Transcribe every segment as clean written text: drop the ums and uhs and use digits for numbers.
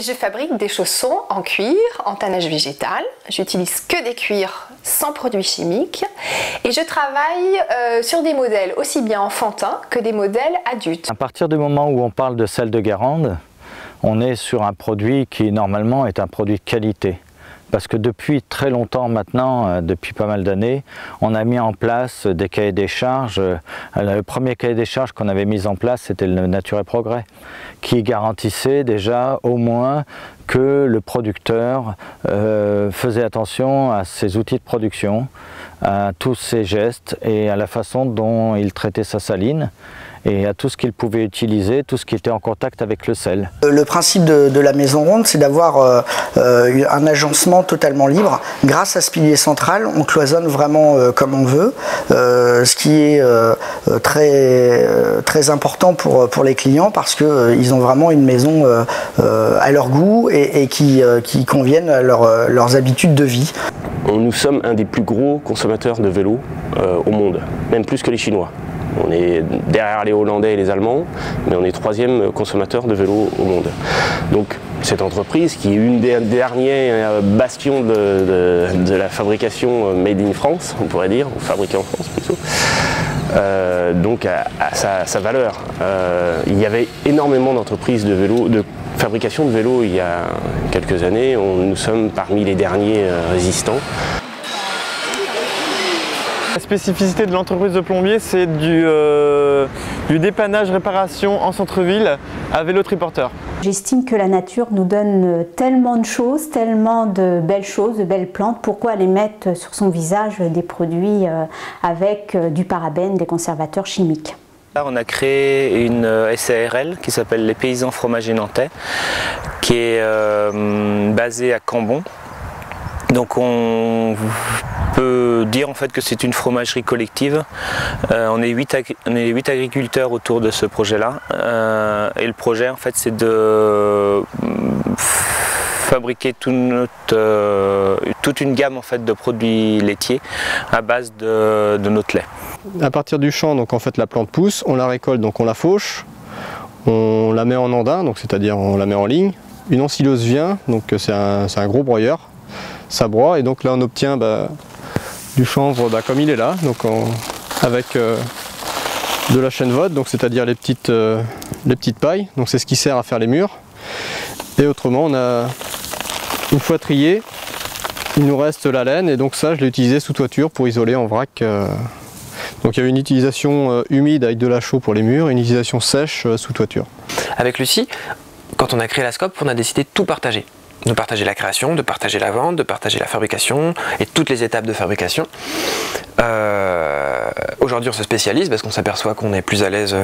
Je fabrique des chaussons en cuir, en tannage végétal. J'utilise que des cuirs sans produits chimiques et je travaille sur des modèles aussi bien enfantins que des modèles adultes. À partir du moment où on parle de sel de Guérande, on est sur un produit qui normalement est un produit de qualité. Parce que depuis très longtemps maintenant, depuis pas mal d'années, on a mis en place des cahiers des charges. Le premier cahier des charges qu'on avait mis en place, c'était le Nature et Progrès, qui garantissait déjà au moins que le producteur faisait attention à ses outils de production, à tous ses gestes et à la façon dont il traitait sa saline et à tout ce qu'il pouvait utiliser, tout ce qui était en contact avec le sel. Le principe de la maison ronde, c'est d'avoir un agencement totalement libre. Grâce à ce pilier central, on cloisonne vraiment comme on veut, ce qui est très important pour les clients parce qu'ils ont vraiment une maison à leur goût et qui conviennent à leurs habitudes de vie. Nous sommes un des plus gros consommateurs de vélos au monde, même plus que les Chinois. On est derrière les Hollandais et les Allemands, mais on est troisième consommateur de vélos au monde. Donc cette entreprise, qui est une des derniers bastions de la fabrication made in France, on pourrait dire, ou fabriquée en France plutôt, donc à sa valeur. Il y avait énormément d'entreprises de vélos, de fabrication de vélos il y a quelques années. Nous sommes parmi les derniers résistants. La spécificité de l'entreprise de plombier, c'est du dépannage réparation en centre-ville à vélo triporteur. J'estime que la nature nous donne tellement de choses, tellement de belles plantes. Pourquoi aller mettre sur son visage des produits avec du parabène, des conservateurs chimiques? Là, on a créé une SARL qui s'appelle les Paysans Fromagers Nantais, qui est basée à Cambon. Donc on peut dire en fait que c'est une fromagerie collective. On est 8 agriculteurs autour de ce projet-là. Et le projet en fait c'est de fabriquer toute une gamme en fait de produits laitiers à base de notre lait. À partir du champ, donc en fait la plante pousse, on la récolte, donc on la fauche, on la met en andin, donc c'est-à-dire on la met en ligne. Une ensileuse vient, donc c'est un gros broyeur. Ça broie et donc là on obtient du chanvre comme il est là, donc avec de la chènevotte, donc c'est-à-dire les petites pailles, donc c'est ce qui sert à faire les murs. Et autrement on a une fois trié, il nous reste la laine et donc ça je l'ai utilisé sous toiture pour isoler en vrac. Donc il y a une utilisation humide avec de la chaux pour les murs et une utilisation sèche sous toiture. Avec Lucie, quand on a créé la Scope, on a décidé de tout partager. De partager la création, de partager la vente, de partager la fabrication et toutes les étapes de fabrication. Aujourd'hui on se spécialise parce qu'on s'aperçoit qu'on est plus à l'aise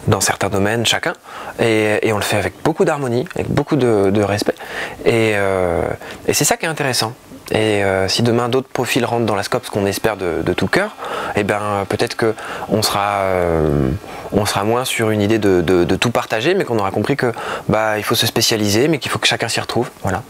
dans certains domaines chacun et on le fait avec beaucoup d'harmonie, avec beaucoup de respect et c'est ça qui est intéressant. Et si demain d'autres profils rentrent dans la Scope, ce qu'on espère de tout cœur, et ben peut-être qu'on sera moins sur une idée de tout partager, mais qu'on aura compris que il faut se spécialiser, mais qu'il faut que chacun s'y retrouve. Voilà.